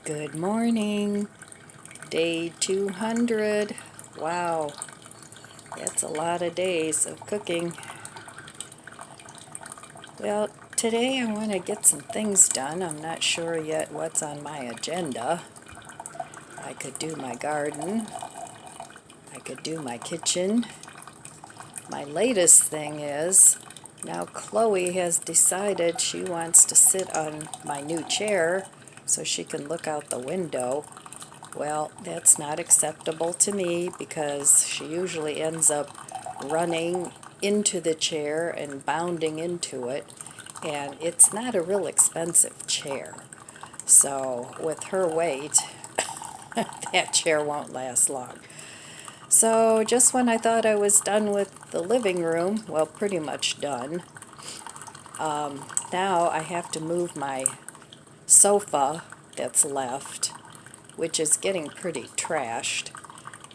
Good morning. Day 200. Wow, that's a lot of days of cooking. Well, today I want to get some things done. I'm not sure yet what's on my agenda. I could do my garden. I could do my kitchen. My latest thing is, now Chloe has decided she wants to sit on my new chair so she can look out the window. Well, that's not acceptable to me because she usually ends up running into the chair and bounding into it, and it's not a real expensive chair. So with her weight, that chair won't last long. So just when I thought I was done with the living room, well, pretty much done, now I have to move my sofa that's left, which is getting pretty trashed,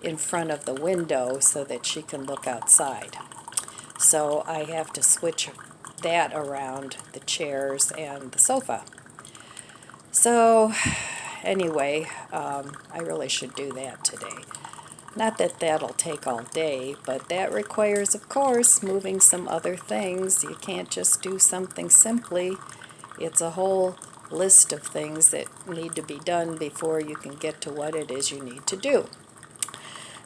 in front of the window so that she can look outside. So I have to switch that around, the chairs and the sofa. So anyway, I really should do that today. Not that that'll take all day, but that requires, of course, moving some other things. You can't just do something simply. It's a whole list of things that need to be done before you can get to what it is you need to do.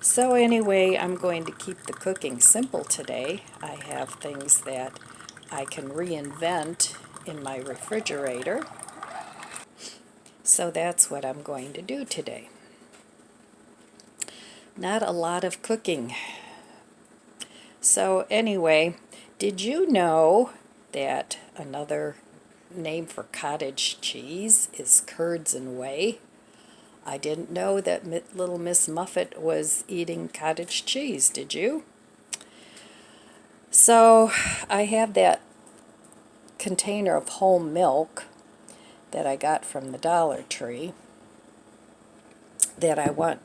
So anyway, I'm going to keep the cooking simple today. I have things that I can reinvent in my refrigerator. So that's what I'm going to do today. Not a lot of cooking. So anyway, did you know that another name for cottage cheese is curds and whey? I didn't know that little Miss Muffet was eating cottage cheese, did you? So I have that container of whole milk that I got from the Dollar Tree that I want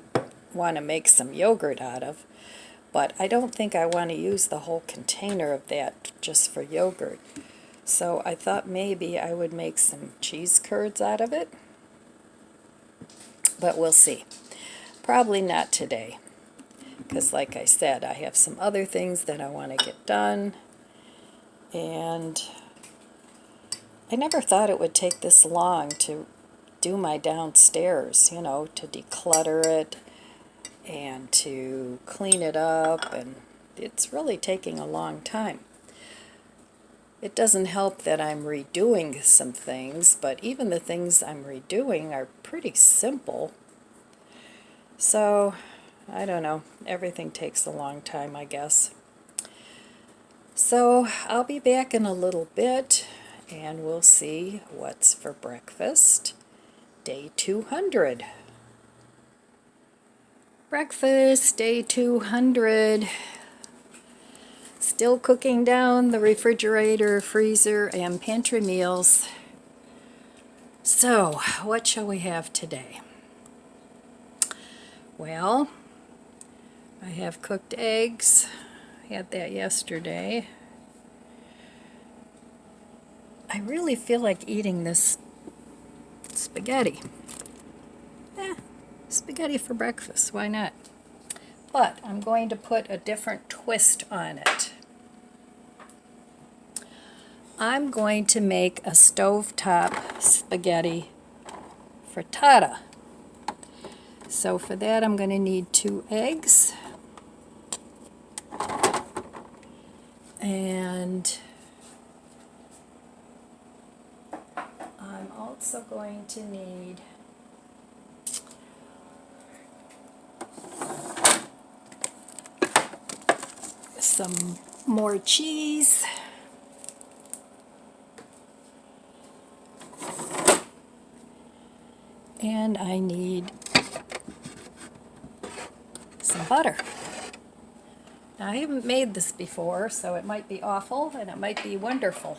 to make some yogurt out of, but I don't think I want to use the whole container of that just for yogurt. So I thought maybe I would make some cheese curds out of it, but we'll see. Probably not today, because like I said, I have some other things that I want to get done, and I never thought it would take this long to do my downstairs, you know, to declutter it and to clean it up, and it's really taking a long time. It doesn't help that I'm redoing some things, but even the things I'm redoing are pretty simple. So, I don't know, everything takes a long time, I guess. So, I'll be back in a little bit, and we'll see what's for breakfast. Day 200. Breakfast, day 200. Still cooking down the refrigerator, freezer, and pantry meals. So, what shall we have today? Well, I have cooked eggs. I had that yesterday. I really feel like eating this spaghetti. Spaghetti for breakfast, why not? But I'm going to put a different twist on it. I'm going to make a stovetop spaghetti frittata. So for that I'm going to need 2 eggs. And I'm also going to need some more cheese. And I need some butter. Now, I haven't made this before, so it might be awful and it might be wonderful.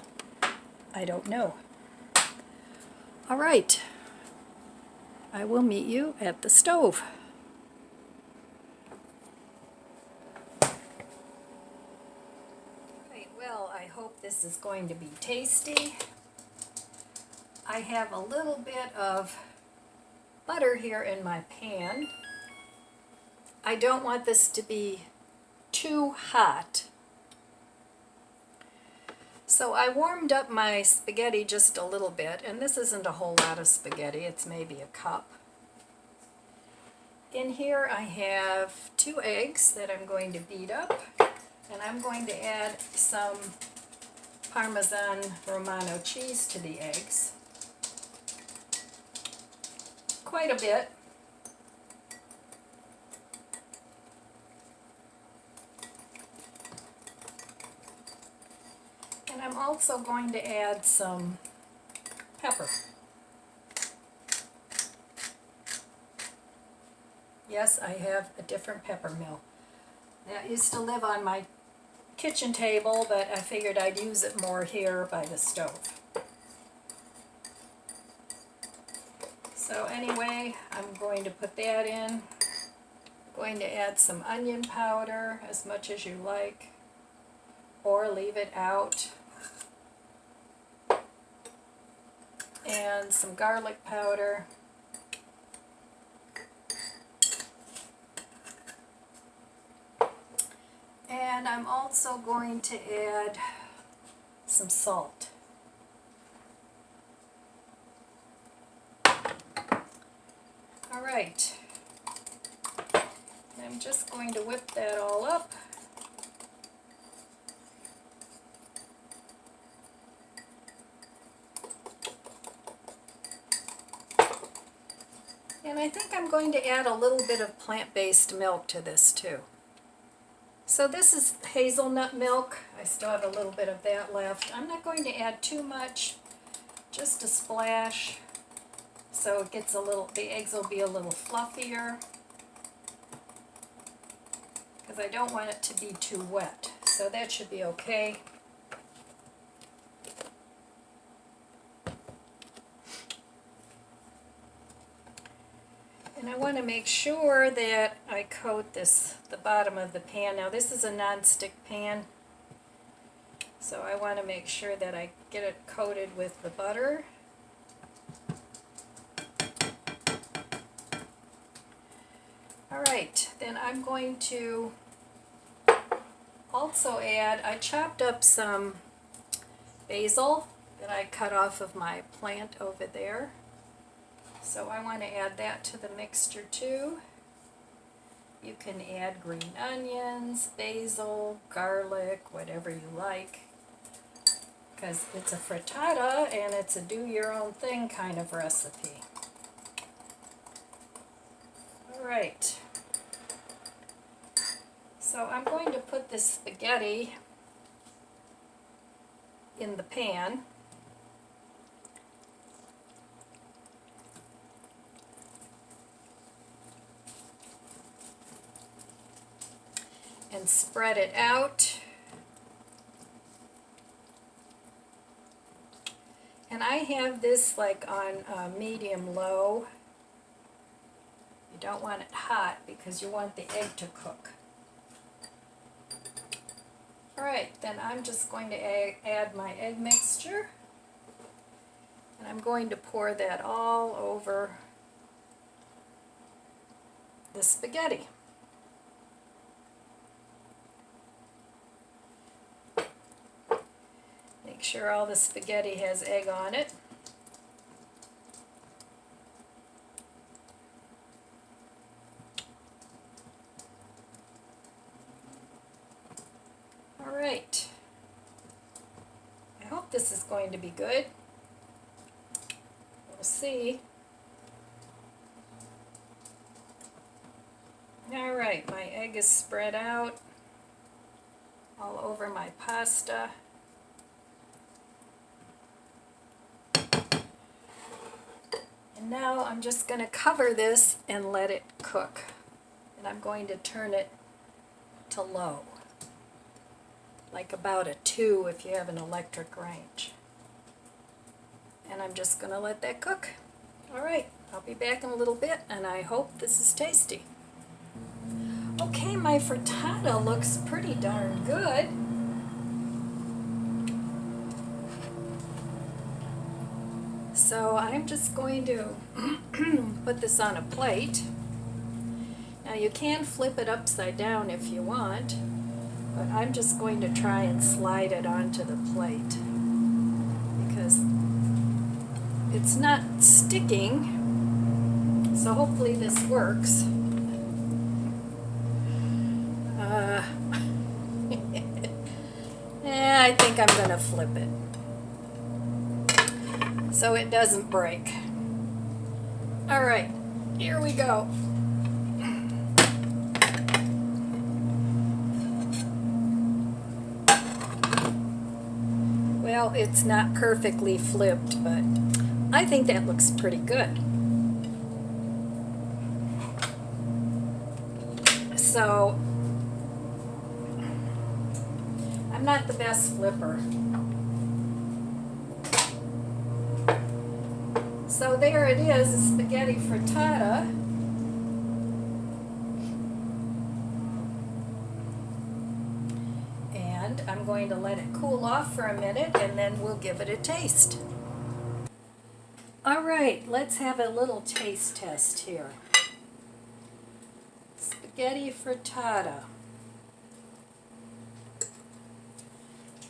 I don't know. All right. I will meet you at the stove. Right, well, I hope this is going to be tasty. I have a little bit of butter here in my pan. I don't want this to be too hot. So I warmed up my spaghetti just a little bit, and this isn't a whole lot of spaghetti, it's maybe a cup. In here I have 2 eggs that I'm going to beat up, and I'm going to add some Parmesan Romano cheese to the eggs. Quite a bit. And I'm also going to add some pepper. Yes, I have a different pepper mill. That used to live on my kitchen table, but I figured I'd use it more here by the stove. So anyway, I'm going to put that in. I'm going to add some onion powder, as much as you like, or leave it out. And some garlic powder. And I'm also going to add some salt. All right. I'm just going to whip that all up. And I think I'm going to add a little bit of plant-based milk to this too. So this is hazelnut milk. I still have a little bit of that left. I'm not going to add too much, just a splash, so it gets a little, the eggs will be a little fluffier, because I don't want it to be too wet. So that should be okay. And I want to make sure that I coat the bottom of the pan. Now this is a non-stick pan, so I want to make sure that I get it coated with the butter. Alright, then I'm going to also add, I chopped up some basil that I cut off of my plant over there. So I want to add that to the mixture too. You can add green onions, basil, garlic, whatever you like, because it's a frittata and it's a do-your-own-thing kind of recipe. Alright, so I'm going to put this spaghetti in the pan. And spread it out. And I have this like on medium low. You don't want it hot because you want the egg to cook. Alright, then I'm just going to add my egg mixture. And I'm going to pour that all over the spaghetti. Make sure all the spaghetti has egg on it. Alright. I hope this is going to be good. We'll see. Alright, my egg is spread out all over my pasta. And now I'm just going to cover this and let it cook. And I'm going to turn it to low, like about a 2 if you have an electric range. And I'm just going to let that cook. Alright, I'll be back in a little bit, and I hope this is tasty. Okay, my frittata looks pretty darn good. So I'm just going to put this on a plate. Now you can flip it upside down if you want, but I'm just going to try and slide it onto the plate because it's not sticking, so hopefully this works. Yeah, I think I'm going to flip it so it doesn't break. All right, here we go. Well, it's not perfectly flipped, but I think that looks pretty good. So, I'm not the best flipper. So there it is, spaghetti frittata. And I'm going to let it cool off for a minute and then we'll give it a taste. All right, let's have a little taste test here. Spaghetti frittata.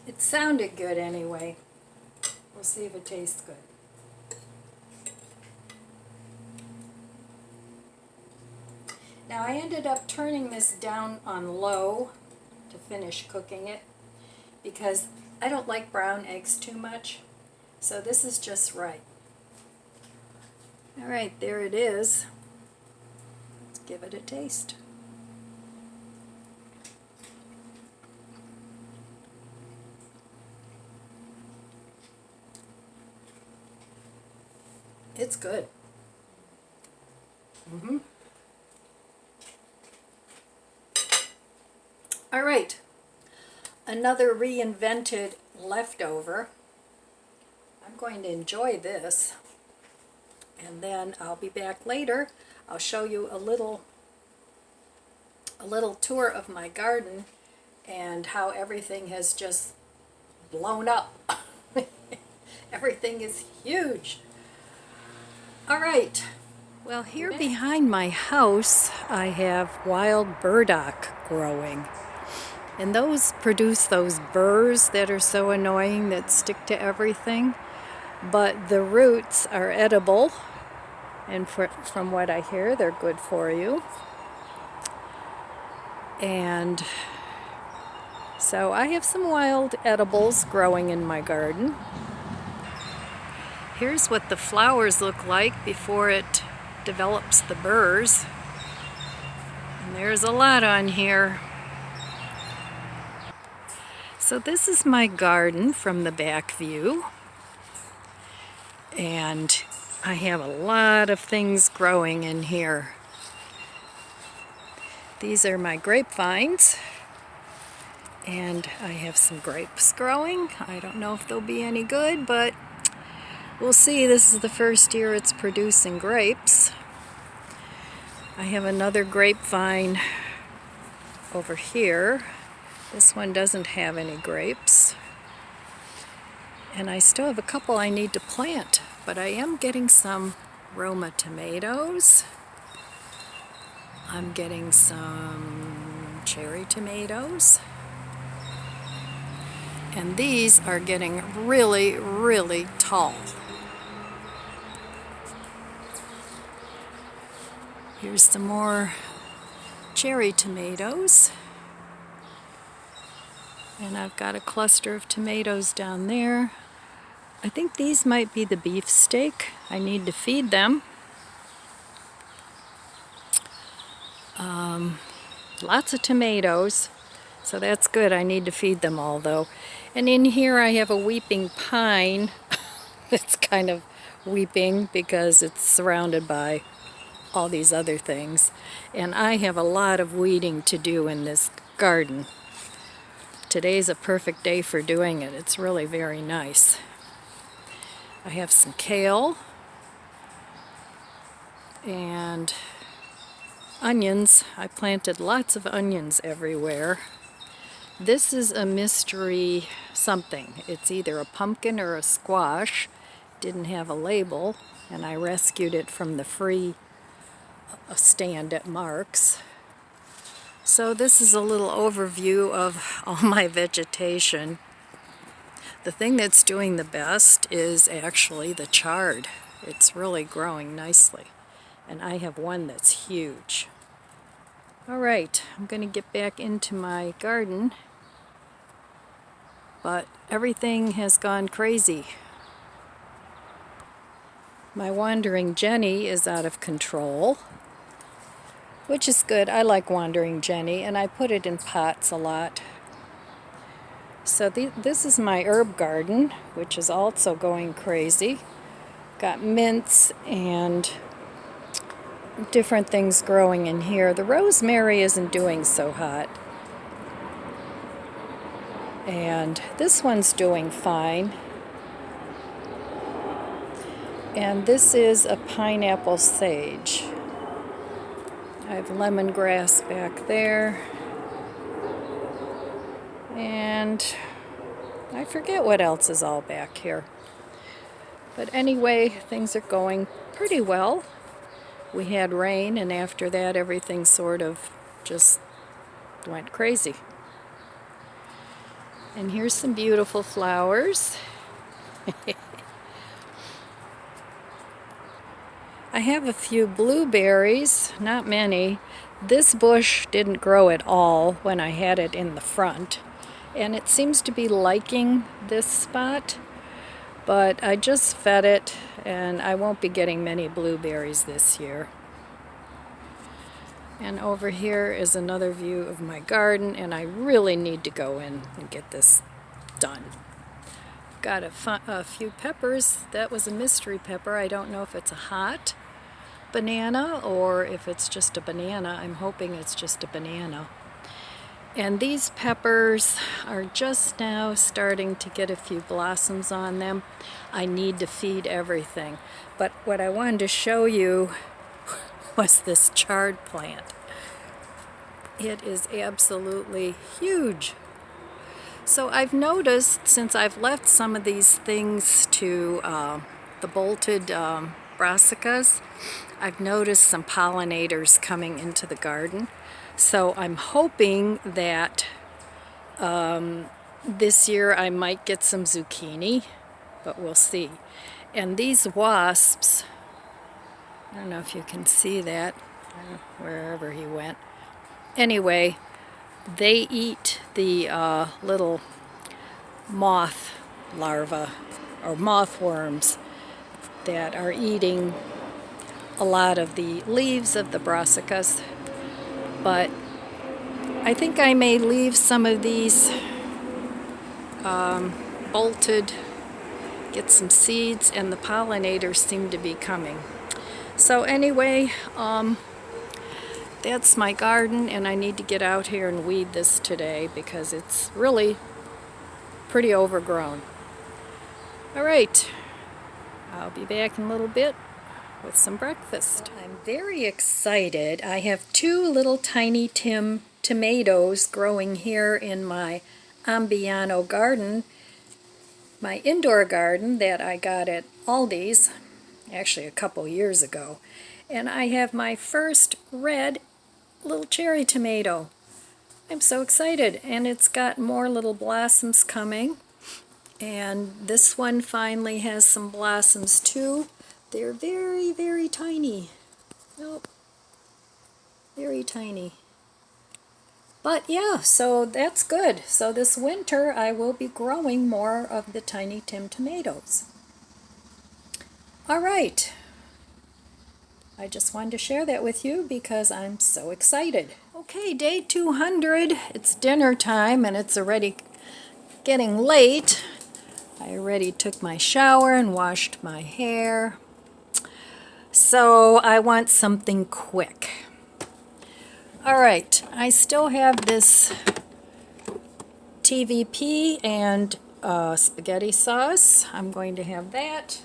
It sounded good anyway. We'll see if it tastes good. Now I ended up turning this down on low to finish cooking it because I don't like brown eggs too much, so this is just right. All right, there it is. Let's give it a taste. It's good. All right, another reinvented leftover. I'm going to enjoy this, and then I'll be back later. I'll show you a little tour of my garden and how everything has just blown up. Everything is huge. All right. Well, here behind my house, I have wild burdock growing. And those produce those burrs that are so annoying that stick to everything. But the roots are edible, and from what I hear, they're good for you. And so I have some wild edibles growing in my garden. Here's what the flowers look like before it develops the burrs. And there's a lot on here. So this is my garden from the back view. And I have a lot of things growing in here. These are my grapevines. And I have some grapes growing. I don't know if they'll be any good, but we'll see. This is the first year it's producing grapes. I have another grapevine over here. This one doesn't have any grapes. And I still have a couple I need to plant, but I am getting some Roma tomatoes. I'm getting some cherry tomatoes. And these are getting really, really tall. Here's some more cherry tomatoes. And I've got a cluster of tomatoes down there. I think these might be the beefsteak. I need to feed them. Lots of tomatoes, so that's good. I need to feed them all though. And in here I have a weeping pine. It's kind of weeping because it's surrounded by all these other things. And I have a lot of weeding to do in this garden. Today's a perfect day for doing it. It's really very nice. I have some kale and onions. I planted lots of onions everywhere. This is a mystery something. It's either a pumpkin or a squash, didn't have a label, and I rescued it from the free stand at Mark's. So this is a little overview of all my vegetation. The thing that's doing the best is actually the chard. It's really growing nicely. And I have one that's huge. Alright, I'm going to get back into my garden. But everything has gone crazy. My wandering Jenny is out of control, which is good. I like wandering Jenny, and I put it in pots a lot. So this is my herb garden, which is also going crazy. Got mints and different things growing in here. The rosemary isn't doing so hot. And this one's doing fine. And this is a pineapple sage. I have lemongrass back there. And I forget what else is all back here. But anyway, things are going pretty well. We had rain, and after that everything sort of just went crazy. And here's some beautiful flowers. I have a few blueberries, not many. This bush didn't grow at all when I had it in the front, and it seems to be liking this spot, but I just fed it, and I won't be getting many blueberries this year. And over here is another view of my garden, and I really need to go in and get this done. Got a few peppers. That was a mystery pepper. I don't know if it's a hot banana or if it's just a banana. I'm hoping it's just a banana. And these peppers are just now starting to get a few blossoms on them. I need to feed everything. But what I wanted to show you was this chard plant. It is absolutely huge. So I've noticed, since I've left some of these things to the bolted brassicas, I've noticed some pollinators coming into the garden. So I'm hoping that this year I might get some zucchini, but we'll see. And these wasps, I don't know if you can see that, wherever he went. Anyway, they eat the little moth larvae, or moth worms, that are eating a lot of the leaves of the brassicas. But I think I may leave some of these bolted, get some seeds, and the pollinators seem to be coming. So anyway, that's my garden, and I need to get out here and weed this today because it's really pretty overgrown. Alright, I'll be back in a little bit with some breakfast. Well, I'm very excited. I have two little tiny tomatoes growing here in my Ambiano garden, my indoor garden that I got at Aldi's, actually a couple years ago. And I have my first red little cherry tomato. I'm so excited, and it's got more little blossoms coming. And this one finally has some blossoms too. They're very, very tiny. Nope. Very tiny. But yeah, so that's good. So this winter I will be growing more of the tiny tomatoes. Alright. I just wanted to share that with you because I'm so excited. Okay, day 200. It's dinner time and it's already getting late. I already took my shower and washed my hair. So I want something quick. Alright, I still have this TVP and spaghetti sauce. I'm going to have that.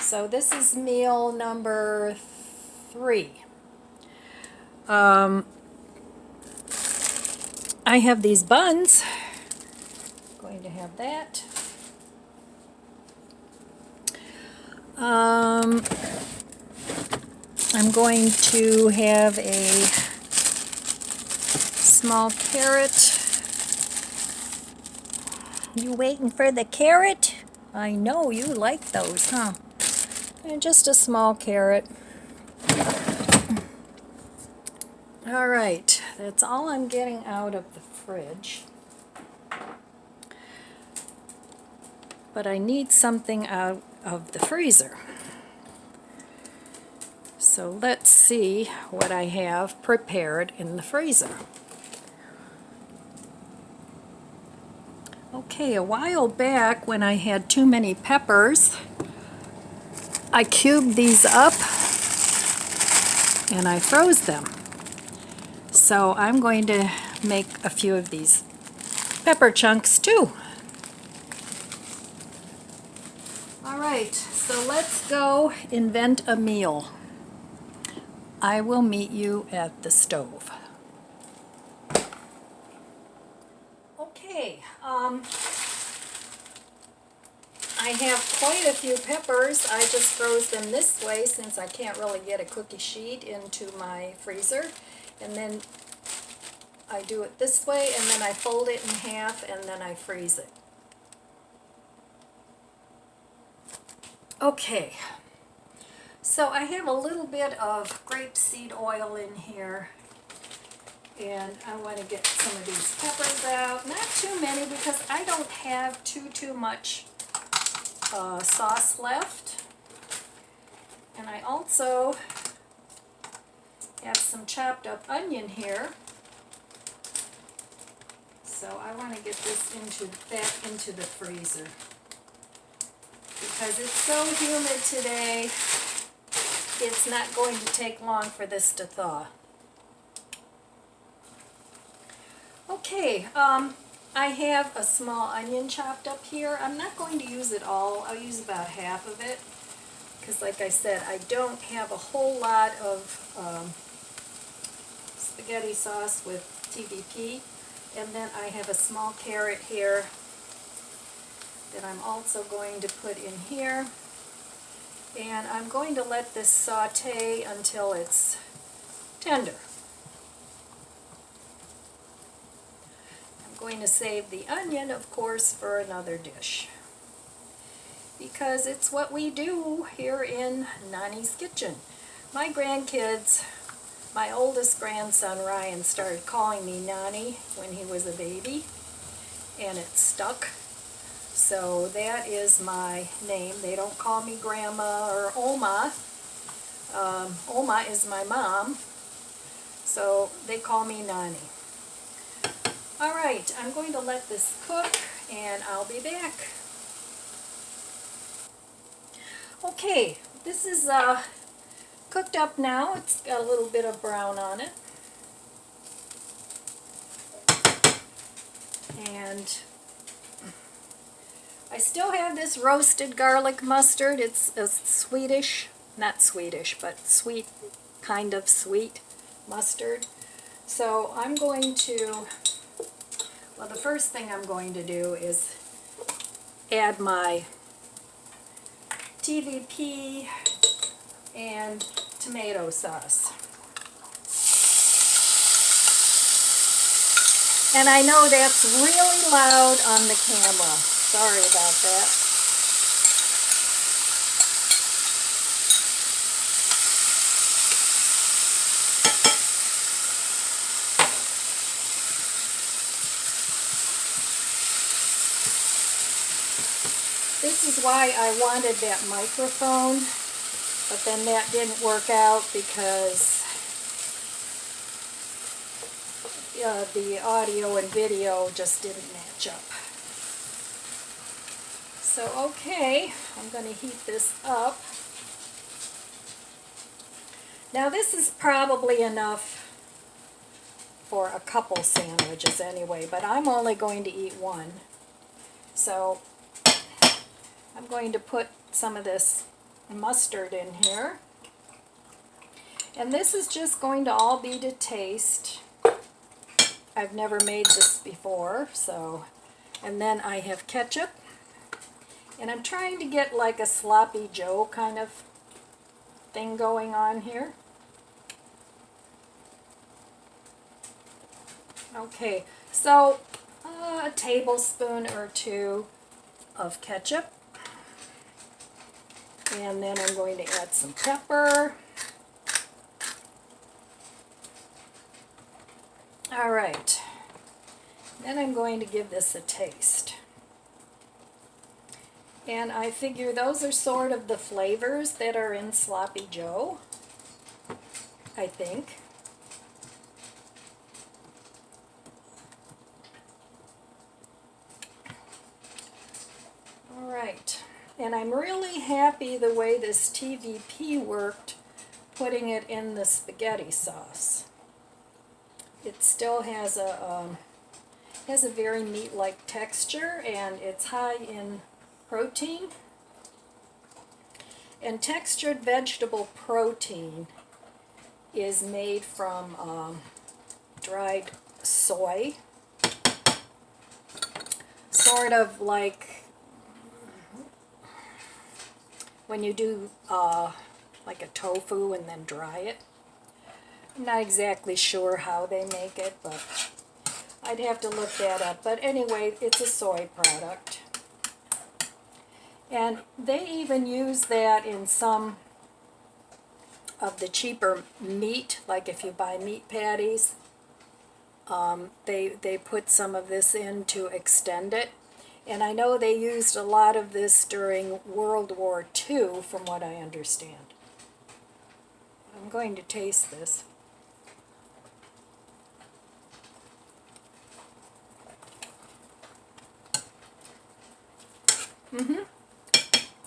So this is meal number 3. I have these buns. Going to have that. I'm going to have a small carrot. You waiting for the carrot? I know you like those, huh? And just a small carrot. All right, that's all I'm getting out of the fridge. But I need something out of the freezer. So let's see what I have prepared in the freezer. Okay, a while back when I had too many peppers, I cubed these up and I froze them. So I'm going to make a few of these pepper chunks too. All right, so let's go invent a meal. I will meet you at the stove. Okay, I have quite a few peppers. I just froze them this way since I can't really get a cookie sheet into my freezer. And then I do it this way, and then I fold it in half, and then I freeze it. Okay, so I have a little bit of grapeseed oil in here, and I want to get some of these peppers out. Not too many because I don't have too much sauce left. And I also have some chopped up onion here. So I want to get this back into the freezer. Because it's so humid today, it's not going to take long for this to thaw. Okay, I have a small onion chopped up here. I'm not going to use it all. I'll use about half of it. Because like I said, I don't have a whole lot of spaghetti sauce with TVP. And then I have a small carrot here that I'm also going to put in here. And I'm going to let this saute until it's tender. I'm going to save the onion, of course, for another dish. Because it's what we do here in Nani's kitchen. My grandkids, my oldest grandson Ryan started calling me Nani when he was a baby, and it stuck. So that is my name. They don't call me Grandma or Oma. Oma is my mom, so they call me Nani. All right, I'm going to let this cook, and I'll be back. Okay, this is cooked up now. It's got a little bit of brown on it. And I still have this roasted garlic mustard. It's a Swedish, not Swedish, but sweet, kind of sweet mustard. So I'm going to, well, the first thing I'm going to do is add my TVP and tomato sauce. And I know that's really loud on the camera. Sorry about that. This is why I wanted that microphone, but then that didn't work out because the audio and video just didn't match up. So okay, I'm going to heat this up. Now this is probably enough for a couple sandwiches anyway, but I'm only going to eat one. So I'm going to put some of this mustard in here. And this is just going to all be to taste. I've never made this before, so. And then I have ketchup. And I'm trying to get like a sloppy Joe kind of thing going on here. Okay, so a tablespoon or two of ketchup. And then I'm going to add some pepper. All right. Then I'm going to give this a taste. And I figure those are sort of the flavors that are in Sloppy Joe, I think. All right. And I'm really happy the way this TVP worked, putting it in the spaghetti sauce. It still has a very meat-like texture, and it's high in protein. And textured vegetable protein is made from dried soy, sort of like when you do like a tofu and then dry it. I'm not exactly sure how they make it, but I'd have to look that up. But anyway, it's a soy product. And they even use that in some of the cheaper meat, like if you buy meat patties, they put some of this in to extend it. And I know they used a lot of this during World War II, from what I understand. I'm going to taste this.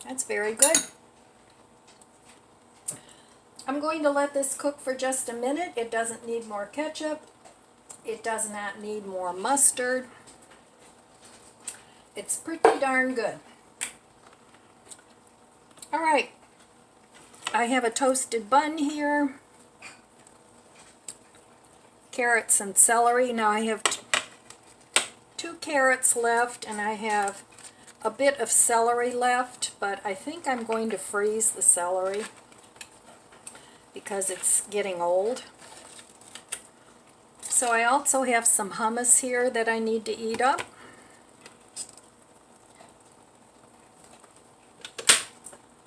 That's very good. I'm going to let this cook for just a minute. It doesn't need more ketchup. It does not need more mustard. It's pretty darn good. All right. I have a toasted bun here. Carrots and celery. Now I have two carrots left, and I have a bit of celery left, but I think I'm going to freeze the celery because it's getting old. So I also have some hummus here that I need to eat up.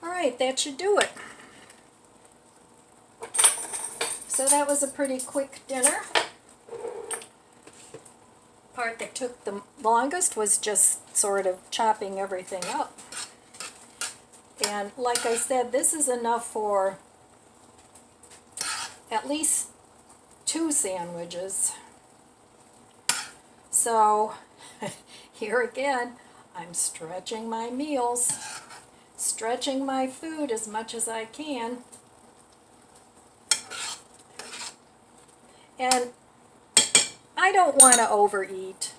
All right, that should do it. So that was a pretty quick dinner. Part that took the longest was just sort of chopping everything up. And like I said, this is enough for at least 2 sandwiches. So here again, I'm stretching my meals, stretching my food as much as I can. And I don't want to overeat.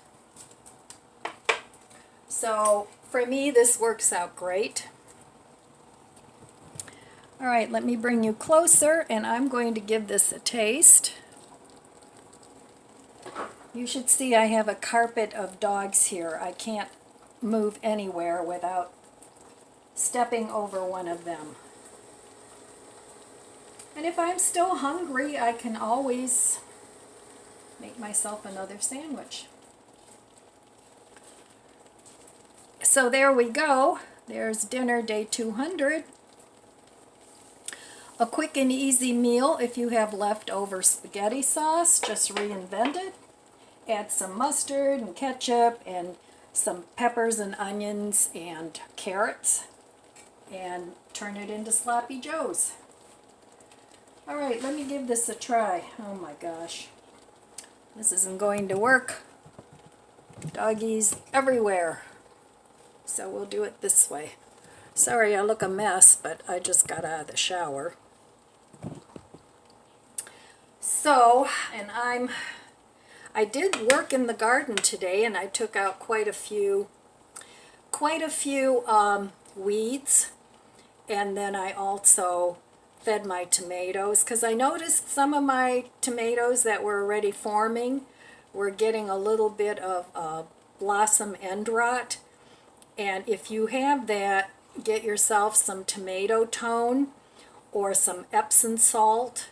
So for me, this works out great. All right, let me bring you closer, and I'm going to give this a taste. You should see I have a carpet of dogs here. I can't move anywhere without stepping over one of them. And if I'm still hungry, I can always make myself another sandwich. So there we go. There's dinner day 200. A quick and easy meal if you have leftover spaghetti sauce. Just reinvent it. Add some mustard and ketchup and some peppers and onions and carrots, and turn it into Sloppy Joes. All right, let me give this a try. Oh my gosh. This isn't going to work. Doggies everywhere. So we'll do it this way. Sorry I look a mess, but I just got out of the shower. So, and I did work in the garden today, and I took out quite a few weeds, and then I also fed my tomatoes, because I noticed some of my tomatoes that were already forming were getting a little bit of blossom end rot, And if you have that, get yourself some tomato tone or some Epsom salt.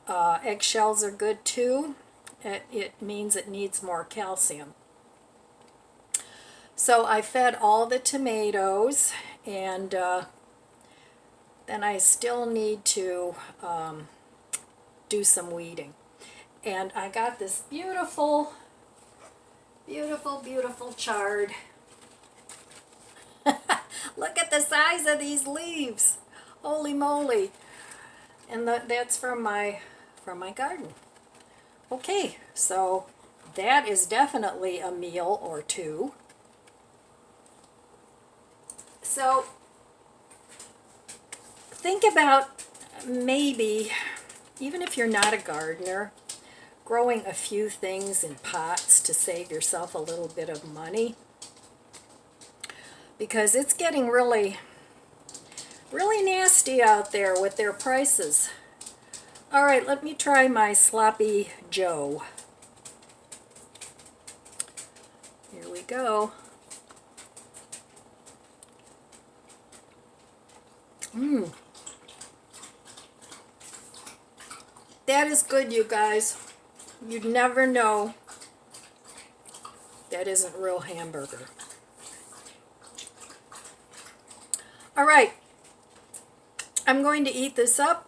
Eggshells are good too. It means it needs more calcium. So I fed all the tomatoes, and then I still need to do some weeding. And I got this beautiful, beautiful, beautiful chard. Look at the size of these leaves. Holy moly. And that's from my garden. Okay, so that is definitely a meal or two. So think about maybe, even if you're not a gardener, growing a few things in pots to save yourself a little bit of money, because it's getting really, really nasty out there with their prices. All right, let me try my Sloppy Joe. Here we go. That is good, you guys. You'd never know that isn't real hamburger. All right, I'm going to eat this up,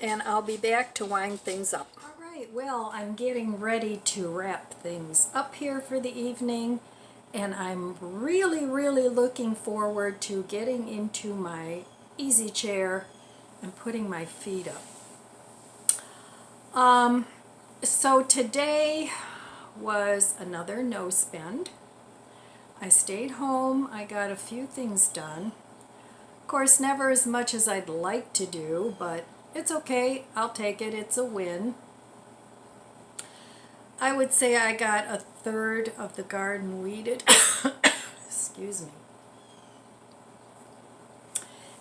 and I'll be back to wind things up. All right, well, I'm getting ready to wrap things up here for the evening, and I'm really, really looking forward to getting into my easy chair and putting my feet up. So today was another no spend. I stayed home, I got a few things done. Of course, never as much as I'd like to do, but it's okay, I'll take it, it's a win. I would say I got a third of the garden weeded. Excuse me.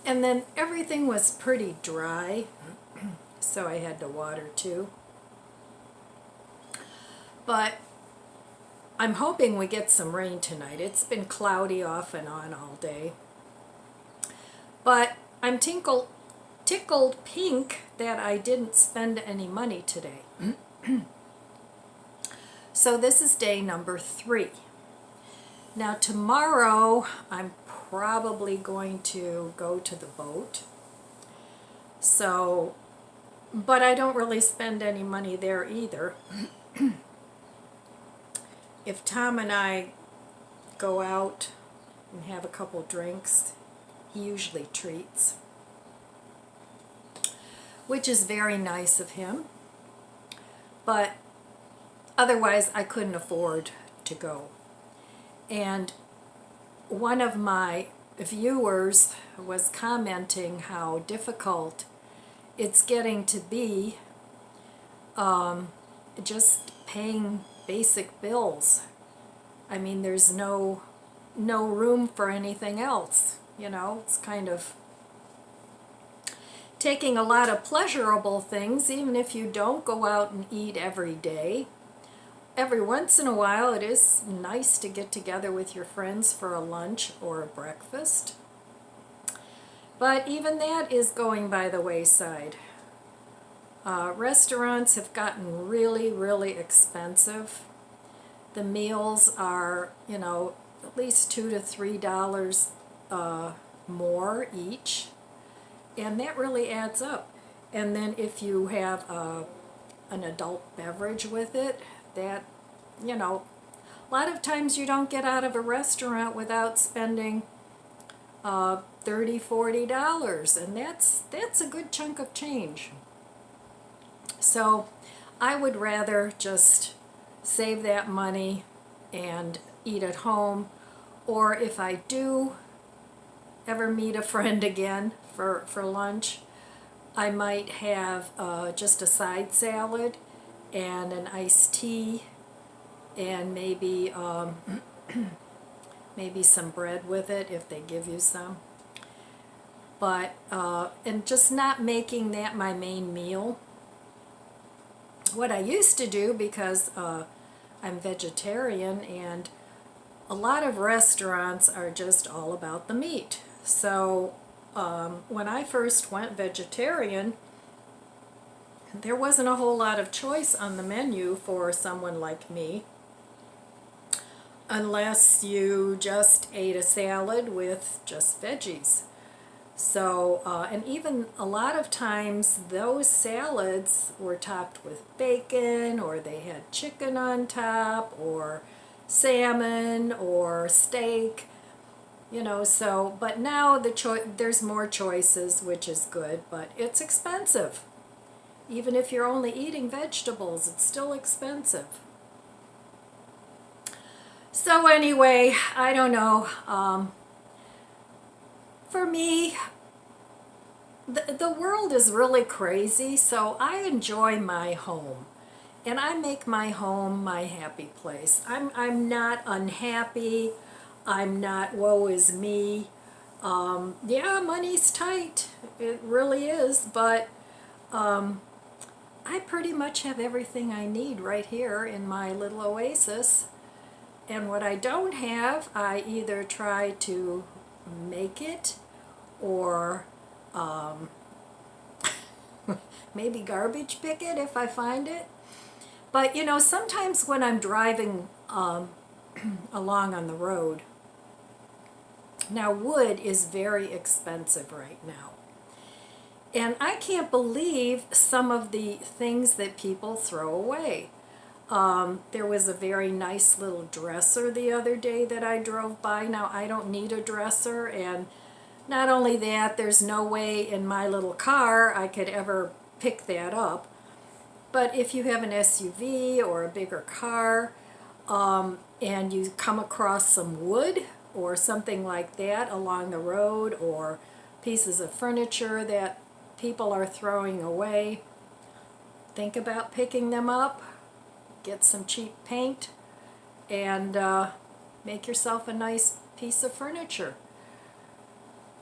And then everything was pretty dry, so I had to water too. But I'm hoping we get some rain tonight. It's been cloudy off and on all day. But I'm tickled pink that I didn't spend any money today. So this is day number 3. Now tomorrow I'm probably going to go to the boat. So, but I don't really spend any money there either. If Tom and I go out and have a couple drinks, he usually treats, which is very nice of him. But otherwise, I couldn't afford to go. And one of my viewers was commenting how difficult it's getting to be just paying basic bills. I mean, there's no room for anything else, you know. It's kind of taking a lot of pleasurable things, even if you don't go out and eat every day. Every once in a while it is nice to get together with your friends for a lunch or a breakfast. But even that is going by the wayside. Restaurants have gotten really, really expensive. The meals are, you know, at least $2 to $3 more each, and that really adds up. And then if you have an adult beverage with it, that, you know, a lot of times you don't get out of a restaurant without spending $30, $40, and that's a good chunk of change. So I would rather just save that money and eat at home, or if I do ever meet a friend again for lunch, I might have just a side salad and an iced tea and maybe maybe some bread with it if they give you some. But and just not making that my main meal. What I used to do, because I'm vegetarian, and a lot of restaurants are just all about the meat. So when I first went vegetarian, there wasn't a whole lot of choice on the menu for someone like me, unless you just ate a salad with just veggies. So, and even a lot of times those salads were topped with bacon, or they had chicken on top, or salmon, or steak, you know. So, but now there's more choices, which is good, but it's expensive. Even if you're only eating vegetables, it's still expensive. So anyway, I don't know. For me, the world is really crazy, so I enjoy my home. And I make my home my happy place. I'm not unhappy. I'm not woe is me. Yeah, money's tight. It really is, but I pretty much have everything I need right here in my little oasis. And what I don't have, I either try to make it, or maybe garbage pick it if I find it. But you know, sometimes when I'm driving along on the road, now wood is very expensive right now. And I can't believe some of the things that people throw away. There was a very nice little dresser the other day that I drove by. Now, I don't need a dresser, and not only that, there's no way in my little car I could ever pick that up. But if you have an SUV or a bigger car, and you come across some wood or something like that along the road, or pieces of furniture that people are throwing away, think about picking them up. Get some cheap paint and make yourself a nice piece of furniture.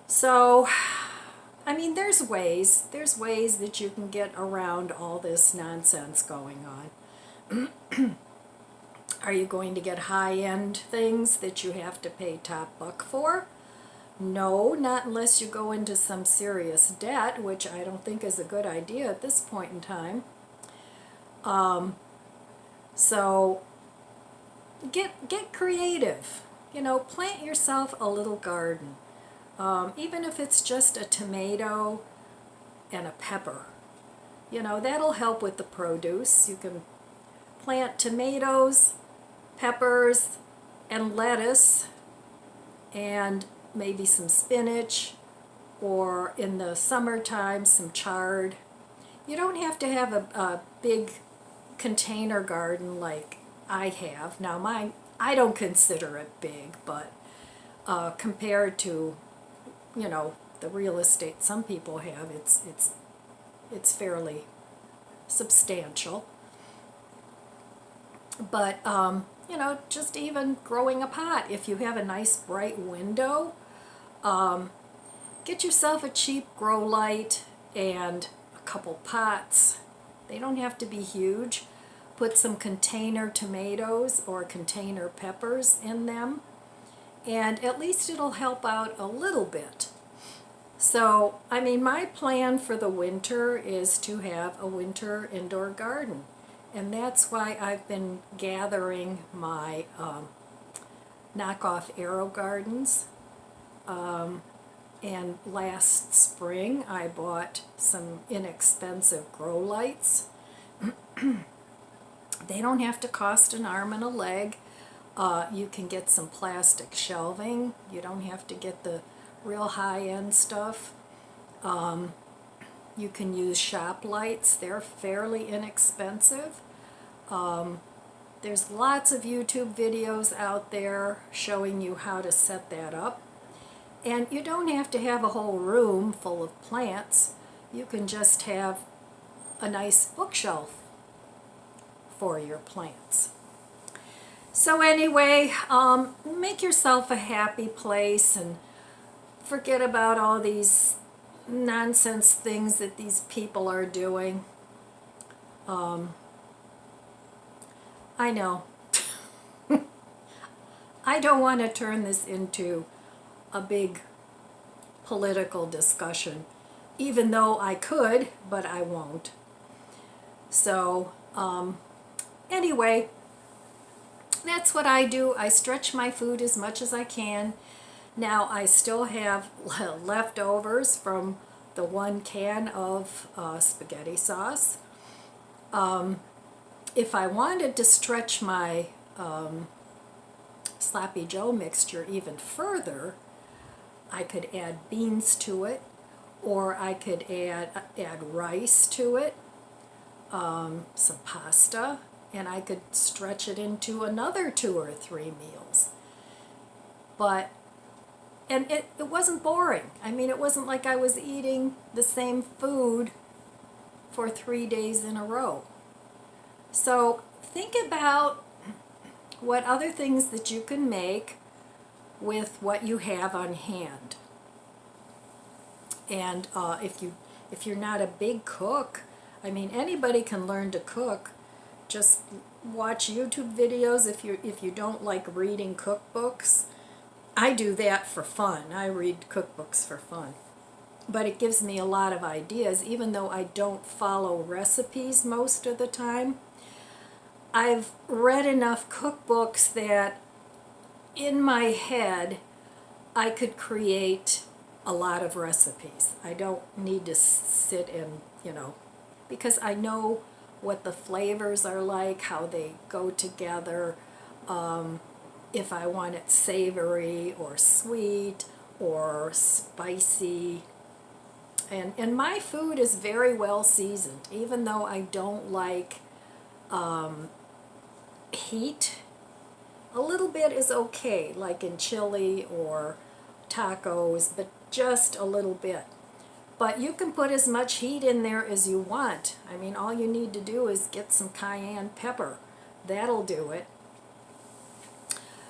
So, I mean, there's ways that you can get around all this nonsense going on. Are you going to get high-end things that you have to pay top buck for? No, not unless you go into some serious debt, which I don't think is a good idea at this point in time. So get creative. You know, plant yourself a little garden. Even if it's just a tomato and a pepper. You know, that'll help with the produce. You can plant tomatoes, peppers, and lettuce, and maybe some spinach, or in the summertime, some chard. You don't have to have a big container garden like I have. Now I don't consider it big, but compared to, you know, the real estate some people have, it's fairly substantial. But you know, just even growing a pot, if you have a nice bright window, get yourself a cheap grow light and a couple pots. They don't have to be huge. Put some container tomatoes or container peppers in them, and at least it'll help out a little bit. So, I mean, my plan for the winter is to have a winter indoor garden, and that's why I've been gathering my knockoff arrow gardens. And last spring I bought some inexpensive grow lights. They don't have to cost an arm and a leg. You can get some plastic shelving. You don't have to get the real high-end stuff. You can use shop lights. They're fairly inexpensive. There's lots of YouTube videos out there showing you how to set that up. And you don't have to have a whole room full of plants. You can just have a nice bookshelf for your plants. So anyway, make yourself a happy place and forget about all these nonsense things that these people are doing. I know. I don't want to turn this into a big political discussion, even though I could, but I won't. So, anyway, that's what I do. I stretch my food as much as I can. Now, I still have leftovers from the 1 can of spaghetti sauce. If I wanted to stretch my Sloppy Joe mixture even further, I could add beans to it, or I could add rice to it, some pasta, and I could stretch it into another 2 or 3 meals. But, and it wasn't boring. I mean, it wasn't like I was eating the same food for 3 days in a row. So think about what other things that you can make with what you have on hand. And if you're not a big cook, I mean, anybody can learn to cook. Just watch YouTube videos if you don't like reading cookbooks. I do that for fun. I read cookbooks for fun. But it gives me a lot of ideas, even though I don't follow recipes most of the time. I've read enough cookbooks that in my head I could create a lot of recipes. I don't need to sit and, because I know what the flavors are like, how they go together, if I want it savory or sweet or spicy. And my food is very well seasoned, even though I don't like heat. A little bit is okay, like in chili or tacos, but just a little bit. But you can put as much heat in there as you want. I mean, all you need to do is get some cayenne pepper. That'll do it.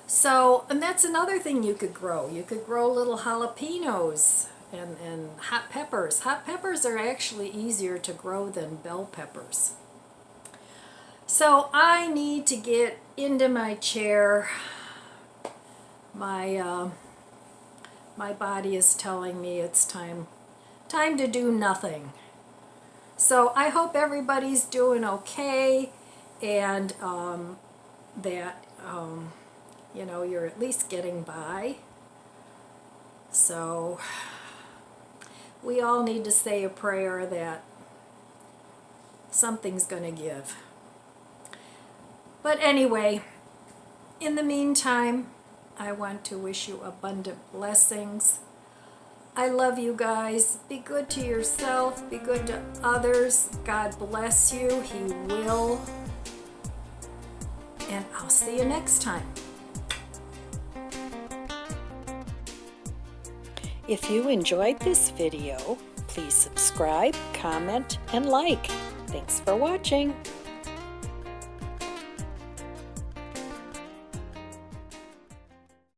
So, and that's another thing you could grow. You could grow little jalapenos and hot peppers. Hot peppers are actually easier to grow than bell peppers. So I need to get into my chair. My body is telling me it's time to do nothing. So I hope everybody's doing okay, and that you're at least getting by. So we all need to say a prayer that something's going to give. But anyway, in the meantime, I want to wish you abundant blessings. I love you guys. Be good to yourself. Be good to others. God bless you. He will. And I'll see you next time. If you enjoyed this video, please subscribe, comment, and like. Thanks for watching.